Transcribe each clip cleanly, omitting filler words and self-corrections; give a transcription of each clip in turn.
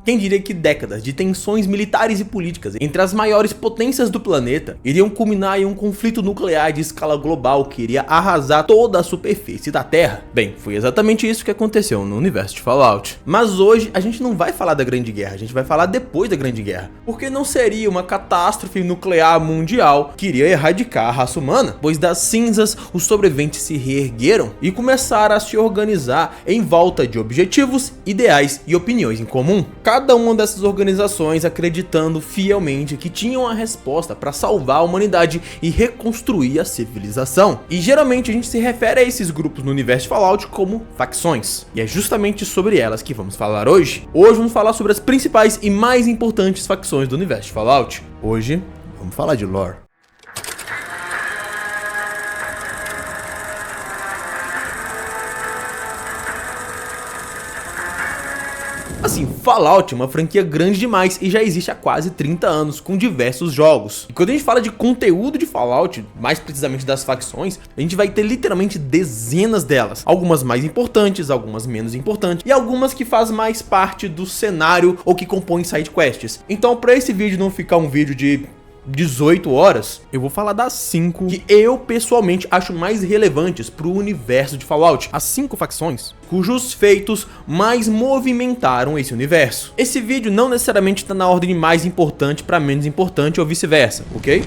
Quem diria que décadas de tensões militares e políticas entre as maiores potências do planeta iriam culminar em um conflito nuclear de escala global que iria arrasar toda a superfície da Terra? Bem, foi exatamente isso que aconteceu no universo de Fallout. Mas hoje a gente não vai falar da Grande Guerra, a gente vai falar depois da Grande Guerra, porque não seria uma catástrofe nuclear mundial que iria erradicar a raça humana, pois das cinzas os sobreviventes se reergueram e começaram a se organizar em volta de objetivos, ideais e opiniões em comum. Cada uma dessas organizações acreditando fielmente que tinham a resposta para salvar a humanidade e reconstruir a civilização. E geralmente a gente se refere a esses grupos no universo de Fallout como facções. E é justamente sobre elas que vamos falar hoje. Hoje vamos falar sobre as principais e mais importantes facções do universo de Fallout. Hoje vamos falar de lore. Assim, Fallout é uma franquia grande demais e já existe há quase 30 anos, com diversos jogos. E quando a gente fala de conteúdo de Fallout, mais precisamente das facções, a gente vai ter literalmente dezenas delas. Algumas mais importantes, algumas menos importantes, e algumas que fazem mais parte do cenário ou que compõem side quests. Então, para esse vídeo não ficar um vídeo de 18 horas, eu vou falar das 5 que eu pessoalmente acho mais relevantes para o universo de Fallout. As 5 facções cujos feitos mais movimentaram esse universo. Esse vídeo não necessariamente está na ordem de mais importante para menos importante ou vice-versa, ok?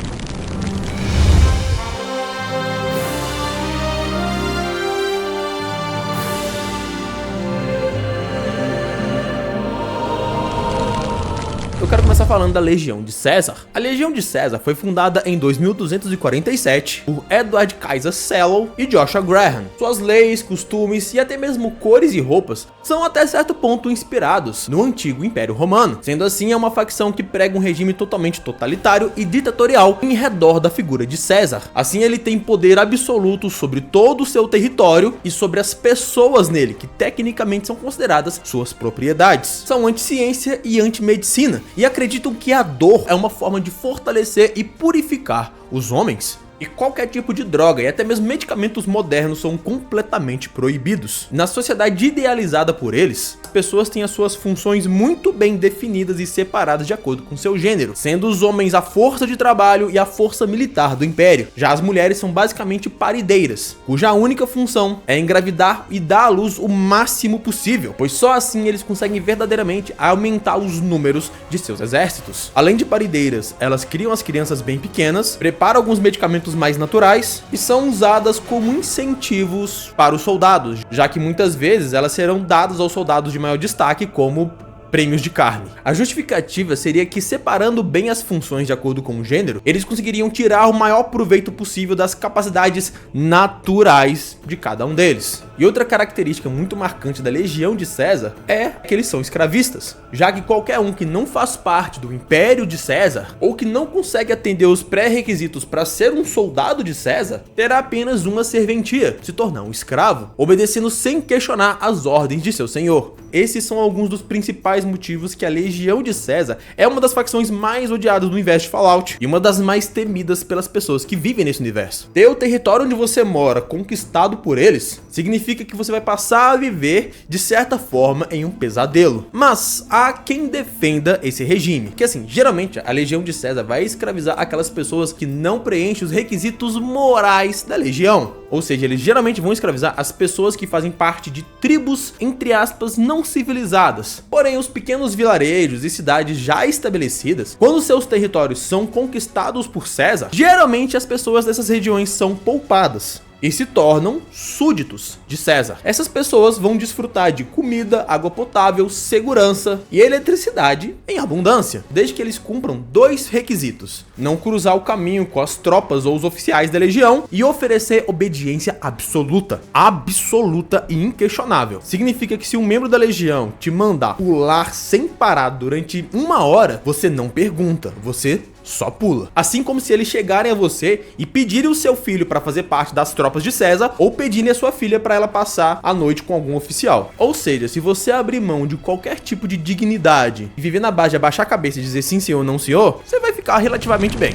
Eu quero começar falando da Legião de Caesar. A Legião de Caesar foi fundada em 2247 por Edward Kaiser Sellow e Joshua Graham. Suas leis, costumes e até mesmo cores e roupas são até certo ponto inspirados no antigo Império Romano. Sendo assim, é uma facção que prega um regime totalmente totalitário e ditatorial em redor da figura de César. Assim, ele tem poder absoluto sobre todo o seu território e sobre as pessoas nele, que tecnicamente são consideradas suas propriedades. São anti-ciência e anti-medicina, e acreditam que a dor é uma forma de fortalecer e purificar os homens. E qualquer tipo de droga e até mesmo medicamentos modernos são completamente proibidos. Na sociedade idealizada por eles, as pessoas têm as suas funções muito bem definidas e separadas de acordo com seu gênero, sendo os homens a força de trabalho e a força militar do império. Já as mulheres são basicamente parideiras, cuja única função é engravidar e dar à luz o máximo possível, pois só assim eles conseguem verdadeiramente aumentar os números de seus exércitos. Além de parideiras, elas criam as crianças bem pequenas, preparam alguns medicamentos mais naturais e são usadas como incentivos para os soldados, já que muitas vezes elas serão dadas aos soldados de maior destaque como prêmios de carne. A justificativa seria que, separando bem as funções de acordo com o gênero, eles conseguiriam tirar o maior proveito possível das capacidades naturais de cada um deles. E outra característica muito marcante da Legião de César é que eles são escravistas, já que qualquer um que não faz parte do Império de César ou que não consegue atender os pré-requisitos para ser um soldado de César terá apenas uma serventia, se tornar um escravo, obedecendo sem questionar as ordens de seu senhor. Esses são alguns dos principais motivos que a Legião de César é uma das facções mais odiadas do universo de Fallout e uma das mais temidas pelas pessoas que vivem nesse universo. Ter o território onde você mora conquistado por eles significa que você vai passar a viver, de certa forma, em um pesadelo. Mas há quem defenda esse regime, que assim, geralmente a Legião de César vai escravizar aquelas pessoas que não preenchem os requisitos morais da Legião. Ou seja, eles geralmente vão escravizar as pessoas que fazem parte de tribos, entre aspas, não civilizadas. Porém, os pequenos vilarejos e cidades já estabelecidas, quando seus territórios são conquistados por César, geralmente as pessoas dessas regiões são poupadas e se tornam súditos de César. Essas pessoas vão desfrutar de comida, água potável, segurança e eletricidade em abundância, desde que eles cumpram 2 requisitos: não cruzar o caminho com as tropas ou os oficiais da legião e oferecer obediência absoluta e inquestionável. Significa que se um membro da legião te mandar pular sem parar durante 1 hora, você não pergunta, você só pula. Assim como se eles chegarem a você e pedirem o seu filho para fazer parte das tropas de César ou pedirem a sua filha para ela passar a noite com algum oficial. Ou seja, se você abrir mão de qualquer tipo de dignidade e viver na base de abaixar a cabeça e dizer sim senhor, não senhor, você vai ficar relativamente bem.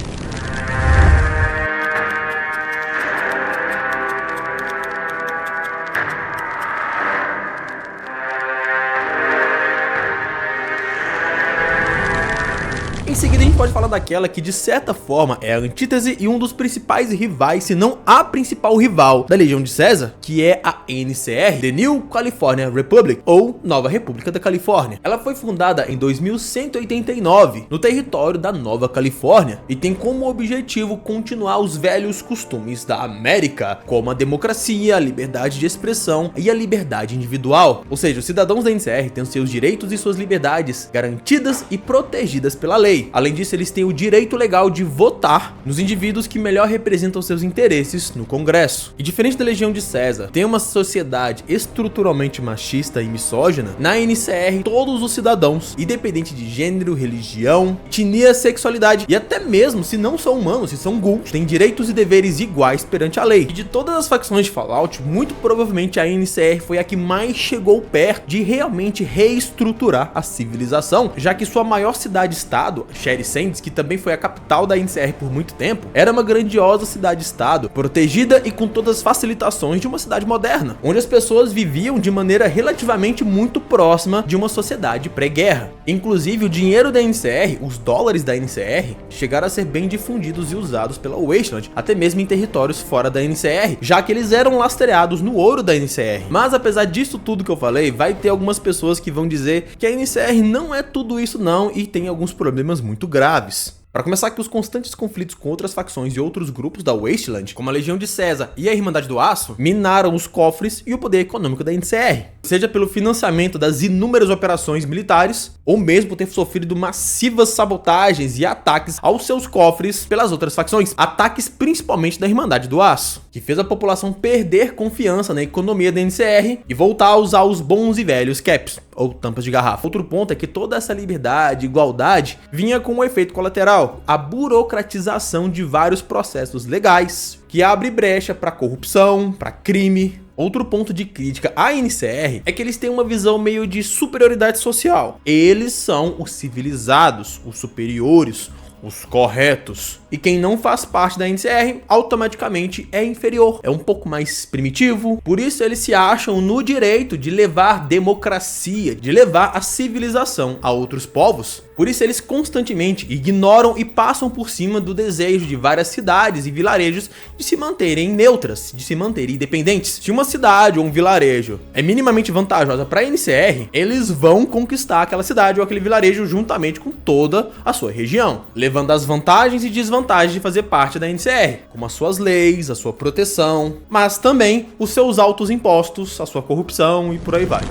Em seguida a gente pode falar daquela que de certa forma é a antítese e um dos principais rivais, se não a principal rival da Legião de César, que é a NCR, The New California Republic, ou Nova República da Califórnia. Ela foi fundada em 2189 no território da Nova Califórnia e tem como objetivo continuar os velhos costumes da América, como a democracia, a liberdade de expressão e a liberdade individual. Ou seja, os cidadãos da NCR têm os seus direitos e suas liberdades garantidas e protegidas pela lei. Além disso, eles têm o direito legal de votar nos indivíduos que melhor representam seus interesses no Congresso. E diferente da Legião de César, tem uma sociedade estruturalmente machista e misógina, na NCR todos os cidadãos, independente de gênero, religião, etnia, sexualidade e até mesmo se não são humanos, se são ghouls, têm direitos e deveres iguais perante a lei. E de todas as facções de Fallout, muito provavelmente a NCR foi a que mais chegou perto de realmente reestruturar a civilização, já que sua maior cidade-estado, Cherry Sands, que também foi a capital da NCR por muito tempo, era uma grandiosa cidade-estado, protegida e com todas as facilitações de uma cidade moderna, onde as pessoas viviam de maneira relativamente muito próxima de uma sociedade pré-guerra. Inclusive, o dinheiro da NCR, os dólares da NCR, chegaram a ser bem difundidos e usados pela Wasteland, até mesmo em territórios fora da NCR, já que eles eram lastreados no ouro da NCR. Mas apesar disso tudo que eu falei, vai ter algumas pessoas que vão dizer que a NCR não é tudo isso não e tem alguns problemas muito graves. Para começar, que os constantes conflitos com outras facções e outros grupos da Wasteland, como a Legião de César e a Irmandade do Aço, minaram os cofres e o poder econômico da NCR, seja pelo financiamento das inúmeras operações militares, ou mesmo por ter sofrido massivas sabotagens e ataques aos seus cofres pelas outras facções, ataques principalmente da Irmandade do Aço, que fez a população perder confiança na economia da NCR e voltar a usar os bons e velhos caps, ou tampas de garrafa. Outro ponto é que toda essa liberdade e igualdade vinha com um efeito colateral, a burocratização de vários processos legais, que abre brecha para corrupção, para crime. Outro ponto de crítica à NCR é que eles têm uma visão meio de superioridade social. Eles são os civilizados, os superiores, os corretos. E quem não faz parte da NCR automaticamente é inferior, é um pouco mais primitivo. Por isso eles se acham no direito de levar democracia, de levar a civilização a outros povos. Por isso eles constantemente ignoram e passam por cima do desejo de várias cidades e vilarejos de se manterem neutras, de se manterem independentes. Se uma cidade ou um vilarejo é minimamente vantajosa para a NCR, eles vão conquistar aquela cidade ou aquele vilarejo juntamente com toda a sua região, levando as vantagens e desvantagens de fazer parte da NCR, como as suas leis, a sua proteção, mas também os seus altos impostos, a sua corrupção e por aí vai.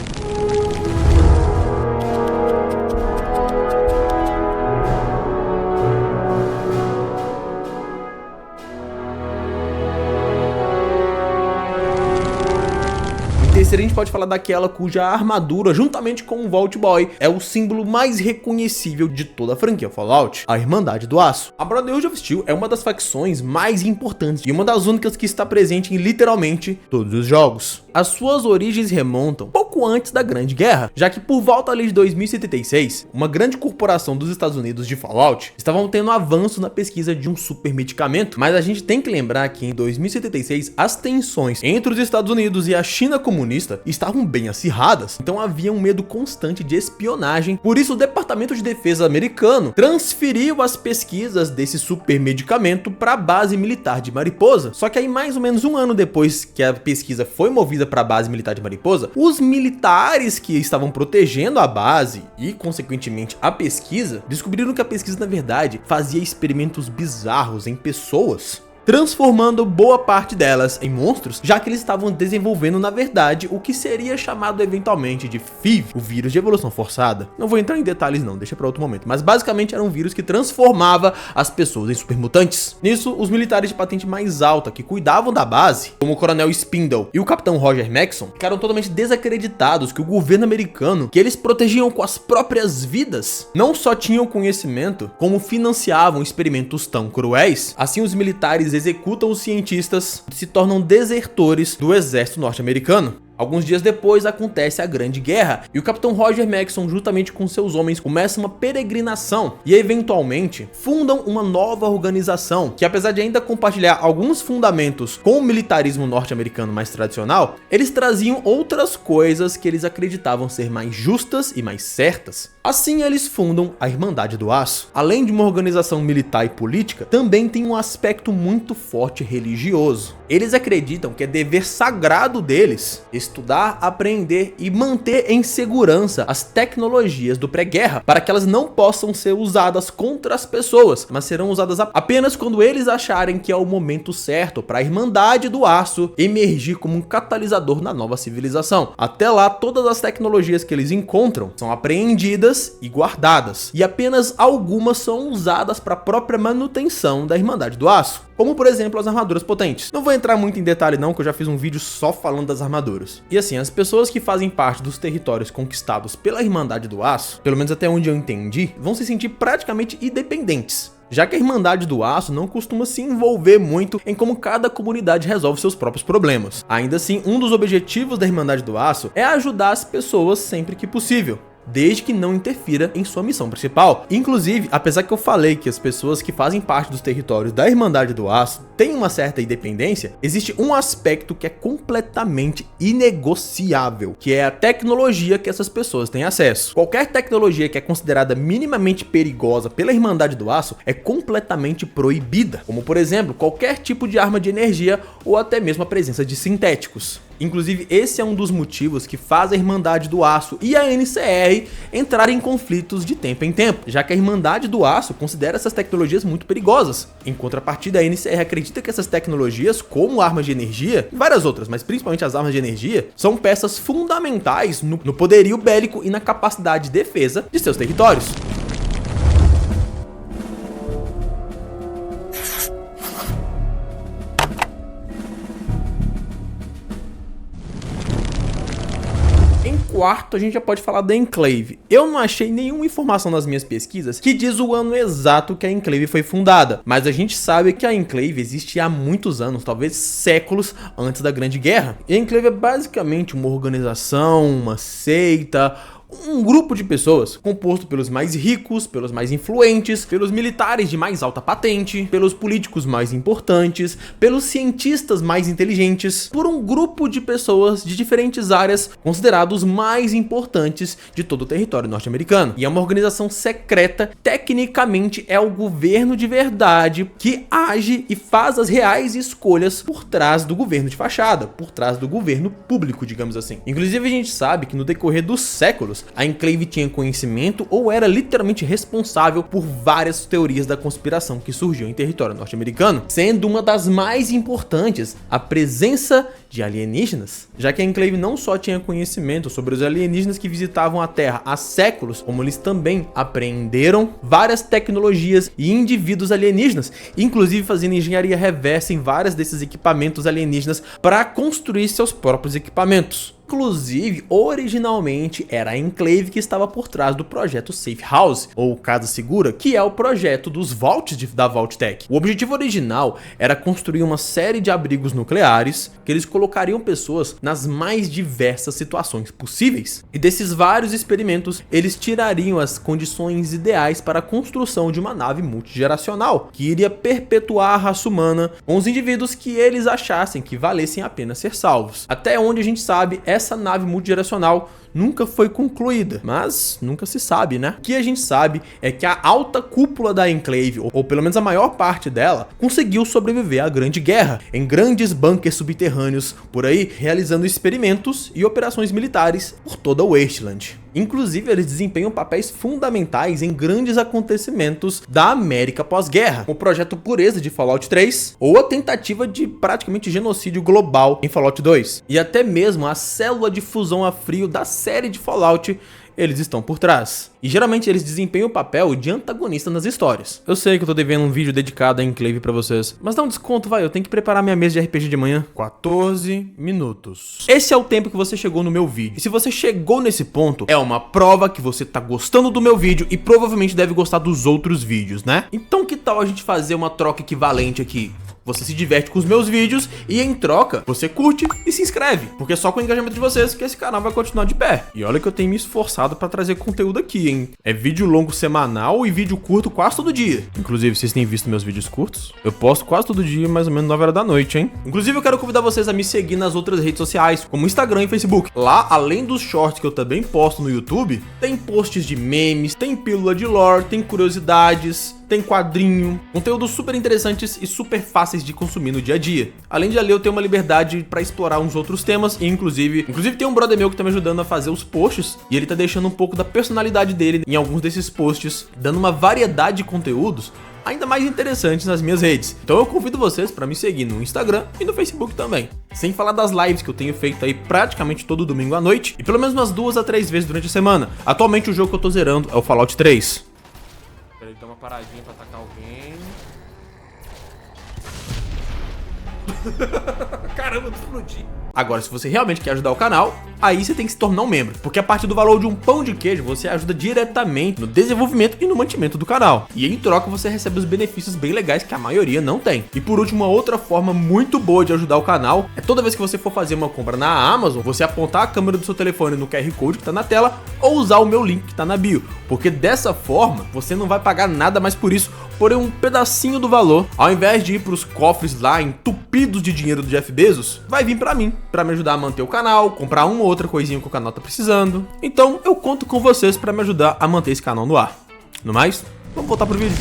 Terceiro, a gente pode falar daquela cuja armadura, juntamente com o Vault Boy, é o símbolo mais reconhecível de toda a franquia Fallout, a Irmandade do Aço. A Brotherhood of Steel é uma das facções mais importantes e uma das únicas que está presente em literalmente todos os jogos. As suas origens remontam pouco antes da Grande Guerra, já que por volta ali de 2076, uma grande corporação dos Estados Unidos de Fallout estavam tendo avanço na pesquisa de um super medicamento, mas a gente tem que lembrar que em 2076 as tensões entre os Estados Unidos e a China comunista estavam bem acirradas, então havia um medo constante de espionagem. Por isso o Departamento de Defesa americano transferiu as pesquisas desse super medicamento para a base militar de Mariposa. Só que aí mais ou menos um ano depois que a pesquisa foi movida para a base militar de Mariposa, os militares que estavam protegendo a base e consequentemente a pesquisa descobriram que a pesquisa na verdade fazia experimentos bizarros em pessoas, transformando boa parte delas em monstros, já que eles estavam desenvolvendo na verdade o que seria chamado eventualmente de FEV, o vírus de evolução forçada. Não vou entrar em detalhes não, deixa para outro momento, mas basicamente era um vírus que transformava as pessoas em supermutantes. Nisso, os militares de patente mais alta que cuidavam da base, como o Coronel Spindle e o Capitão Roger Maxson, ficaram totalmente desacreditados que o governo americano, que eles protegiam com as próprias vidas, não só tinham conhecimento, como financiavam experimentos tão cruéis. Assim, os militares executam os cientistas e se tornam desertores do exército norte-americano. Alguns dias depois acontece a Grande Guerra e o Capitão Roger Madison, juntamente com seus homens, começam uma peregrinação e eventualmente fundam uma nova organização que, apesar de ainda compartilhar alguns fundamentos com o militarismo norte-americano mais tradicional, eles traziam outras coisas que eles acreditavam ser mais justas e mais certas. Assim, eles fundam a Irmandade do Aço. Além de uma organização militar e política, também tem um aspecto muito forte religioso. Eles acreditam que é dever sagrado deles estudar, aprender e manter em segurança as tecnologias do pré-guerra para que elas não possam ser usadas contra as pessoas, mas serão usadas apenas quando eles acharem que é o momento certo para a Irmandade do Aço emergir como um catalisador na nova civilização. Até lá, todas as tecnologias que eles encontram são apreendidas e guardadas, e apenas algumas são usadas para a própria manutenção da Irmandade do Aço, como por exemplo as armaduras potentes. Não vou entrar muito em detalhe não, que eu já fiz um vídeo só falando das armaduras. E assim, as pessoas que fazem parte dos territórios conquistados pela Irmandade do Aço, pelo menos até onde eu entendi, vão se sentir praticamente independentes, já que a Irmandade do Aço não costuma se envolver muito em como cada comunidade resolve seus próprios problemas. Ainda assim, um dos objetivos da Irmandade do Aço é ajudar as pessoas sempre que possível, desde que não interfira em sua missão principal. Inclusive, apesar que eu falei que as pessoas que fazem parte dos territórios da Irmandade do Aço têm uma certa independência, existe um aspecto que é completamente inegociável, que é a tecnologia que essas pessoas têm acesso. Qualquer tecnologia que é considerada minimamente perigosa pela Irmandade do Aço é completamente proibida, como por exemplo, qualquer tipo de arma de energia ou até mesmo a presença de sintéticos. Inclusive, esse é um dos motivos que faz a Irmandade do Aço e a NCR entrarem em conflitos de tempo em tempo, já que a Irmandade do Aço considera essas tecnologias muito perigosas. Em contrapartida, a NCR acredita que essas tecnologias, como armas de energia e várias outras, mas principalmente as armas de energia, são peças fundamentais no poderio bélico e na capacidade de defesa de seus territórios. Quarto, a gente já pode falar da Enclave. Eu não achei nenhuma informação nas minhas pesquisas que diz o ano exato que a Enclave foi fundada, mas a gente sabe que a Enclave existe há muitos anos, talvez séculos antes da Grande Guerra. E a Enclave é basicamente uma organização, uma seita, um grupo de pessoas composto pelos mais ricos, pelos mais influentes, pelos militares de mais alta patente, pelos políticos mais importantes, pelos cientistas mais inteligentes, por um grupo de pessoas de diferentes áreas considerados mais importantes de todo o território norte-americano. E é uma organização secreta, tecnicamente é o governo de verdade que age e faz as reais escolhas por trás do governo de fachada, por trás do governo público, digamos assim. Inclusive, a gente sabe que no decorrer dos séculos, a Enclave tinha conhecimento ou era literalmente responsável por várias teorias da conspiração que surgiam em território norte-americano, sendo uma das mais importantes a presença de alienígenas, já que a Enclave não só tinha conhecimento sobre os alienígenas que visitavam a Terra há séculos, como eles também apreenderam várias tecnologias e indivíduos alienígenas, inclusive fazendo engenharia reversa em vários desses equipamentos alienígenas para construir seus próprios equipamentos. Inclusive, originalmente era a Enclave que estava por trás do projeto Safe House, ou Casa Segura, que é o projeto dos Vaults da Vault-Tec. O objetivo original era construir uma série de abrigos nucleares que eles colocariam pessoas nas mais diversas situações possíveis. E desses vários experimentos, eles tirariam as condições ideais para a construção de uma nave multigeracional, que iria perpetuar a raça humana com os indivíduos que eles achassem que valessem a pena ser salvos. Até onde a gente sabe, essa nave multigeracional nunca foi concluída, mas nunca se sabe, né? O que a gente sabe é que a alta cúpula da Enclave, ou pelo menos a maior parte dela, conseguiu sobreviver à Grande Guerra, em grandes bunkers subterrâneos por aí, realizando experimentos e operações militares por toda o Wasteland. Inclusive, eles desempenham papéis fundamentais em grandes acontecimentos da América pós-guerra, como o projeto Pureza de Fallout 3, ou a tentativa de praticamente genocídio global em Fallout 2. E até mesmo a célula de fusão a frio da série de Fallout, eles estão por trás. E geralmente eles desempenham o papel de antagonista nas histórias. Eu sei que eu tô devendo um vídeo dedicado a Enclave pra vocês, mas dá um desconto, vai, eu tenho que preparar minha mesa de RPG de manhã. 14 minutos. Esse é o tempo que você chegou no meu vídeo. E se você chegou nesse ponto, é uma prova que você tá gostando do meu vídeo e provavelmente deve gostar dos outros vídeos, né? Então que tal a gente fazer uma troca equivalente aqui? você se diverte com os meus vídeos e em troca, você curte e se inscreve, porque é só com o engajamento de vocês que esse canal vai continuar de pé. E olha que eu tenho me esforçado pra trazer conteúdo aqui, hein? É vídeo longo semanal e vídeo curto quase todo dia. Inclusive, vocês têm visto meus vídeos curtos? Eu posto quase todo dia, mais ou menos 9 horas da noite, hein? Inclusive, eu quero convidar vocês a me seguir nas outras redes sociais, como Instagram e Facebook. Lá, além dos shorts que eu também posto no YouTube, tem posts de memes, tem pílula de lore, tem curiosidades, tem quadrinho, conteúdos super interessantes e super fáceis de consumir no dia a dia. Além de ali eu tenho uma liberdade pra explorar uns outros temas e inclusive tem um brother meu que tá me ajudando a fazer os posts e ele tá deixando um pouco da personalidade dele em alguns desses posts, dando uma variedade de conteúdos ainda mais interessantes nas minhas redes. Então eu convido vocês pra me seguir no Instagram e no Facebook também. Sem falar das lives que eu tenho feito aí praticamente todo domingo à noite e pelo menos umas 2 a 3 vezes durante a semana. Atualmente o jogo que eu tô zerando é o Fallout 3. Peraí, dá uma paradinha pra atacar alguém. Caramba, eu explodi. Agora, se você realmente quer ajudar o canal, aí você tem que se tornar um membro, porque a partir do valor de um pão de queijo, você ajuda diretamente no desenvolvimento e no mantimento do canal. E em troca, você recebe os benefícios bem legais que a maioria não tem. E por último, uma outra forma muito boa de ajudar o canal é toda vez que você for fazer uma compra na Amazon, você apontar a câmera do seu telefone no QR Code que tá na tela ou usar o meu link que tá na bio, porque dessa forma, você não vai pagar nada mais por isso, porém um pedacinho do valor, ao invés de ir pros cofres lá entupidos de dinheiro do Jeff Bezos, vai vir pra mim, pra me ajudar a manter o canal, comprar uma ou outra coisinha que o canal tá precisando. Então eu conto com vocês pra me ajudar a manter esse canal no ar. No mais, vamos voltar pro vídeo.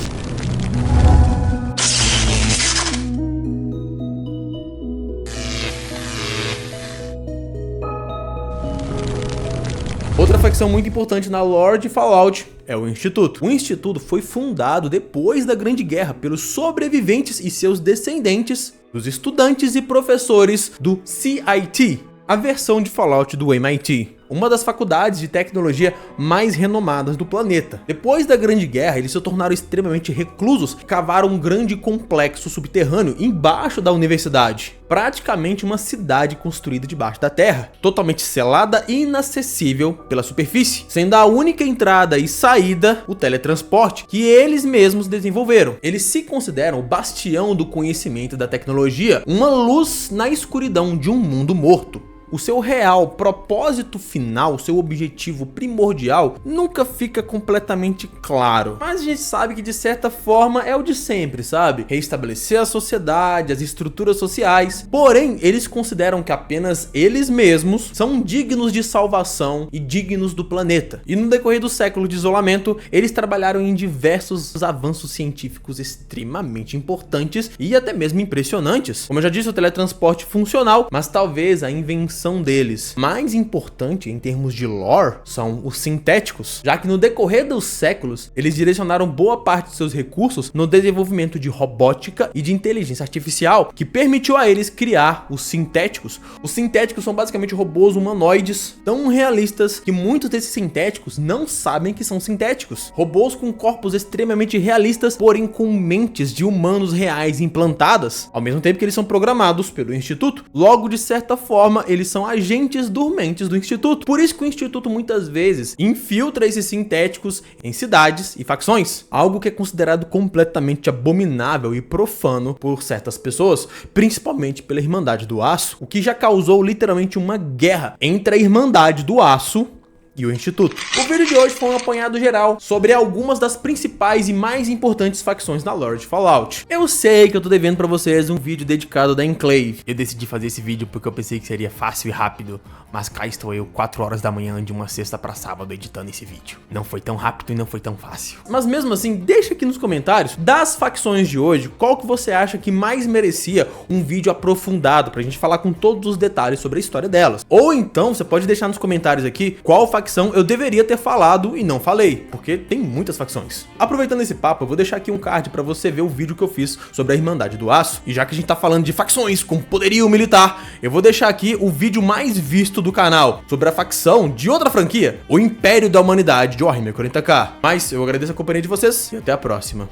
Outra facção muito importante na lore de Fallout é o Instituto. O Instituto foi fundado depois da Grande Guerra pelos sobreviventes e seus descendentes, os estudantes e professores do CIT, a versão de Fallout do MIT, uma das faculdades de tecnologia mais renomadas do planeta. Depois da Grande Guerra, eles se tornaram extremamente reclusos e cavaram um grande complexo subterrâneo embaixo da universidade. Praticamente uma cidade construída debaixo da terra, totalmente selada e inacessível pela superfície, sendo a única entrada e saída o teletransporte, que eles mesmos desenvolveram. Eles se consideram o bastião do conhecimento e da tecnologia, uma luz na escuridão de um mundo morto. O seu real propósito final, seu objetivo primordial, nunca fica completamente claro. Mas a gente sabe que de certa forma é o de sempre, sabe? Reestabelecer a sociedade, as estruturas sociais. Porém, eles consideram que apenas eles mesmos são dignos de salvação e dignos do planeta. E no decorrer do século de isolamento, eles trabalharam em diversos avanços científicos extremamente importantes e até mesmo impressionantes. Como eu já disse, o teletransporte funcional, mas talvez a invenção deles mais importante em termos de lore são os sintéticos, já que no decorrer dos séculos eles direcionaram boa parte de seus recursos no desenvolvimento de robótica e de inteligência artificial, que permitiu a eles criar os sintéticos. Os sintéticos são basicamente robôs humanoides tão realistas que muitos desses sintéticos não sabem que são sintéticos. Robôs com corpos extremamente realistas, porém com mentes de humanos reais implantadas, ao mesmo tempo que eles são programados pelo Instituto. Logo, de certa forma, eles são agentes dormentes do Instituto. Por isso que o Instituto muitas vezes infiltra esses sintéticos em cidades e facções, algo que é considerado completamente abominável e profano por certas pessoas, principalmente pela Irmandade do Aço, o que já causou literalmente uma guerra entre a Irmandade do Aço e o Instituto. O vídeo de hoje foi um apanhado geral sobre algumas das principais e mais importantes facções da lore de Fallout. Eu sei que eu tô devendo pra vocês um vídeo dedicado da Enclave. Eu decidi fazer esse vídeo porque eu pensei que seria fácil e rápido, mas cá estou eu 4 horas da manhã de uma sexta pra sábado editando esse vídeo. Não foi tão rápido e não foi tão fácil. Mas mesmo assim, deixa aqui nos comentários, das facções de hoje, qual que você acha que mais merecia um vídeo aprofundado pra gente falar com todos os detalhes sobre a história delas. Ou então, você pode deixar nos comentários aqui qual facção eu deveria ter falado e não falei, porque tem muitas facções. Aproveitando esse papo, eu vou deixar aqui um card pra você ver o vídeo que eu fiz sobre a Irmandade do Aço. E já que a gente tá falando de facções com poderio militar, eu vou deixar aqui o vídeo mais visto do canal sobre a facção de outra franquia, o Império da Humanidade de Warhammer 40k. Mas eu agradeço a companhia de vocês e até a próxima.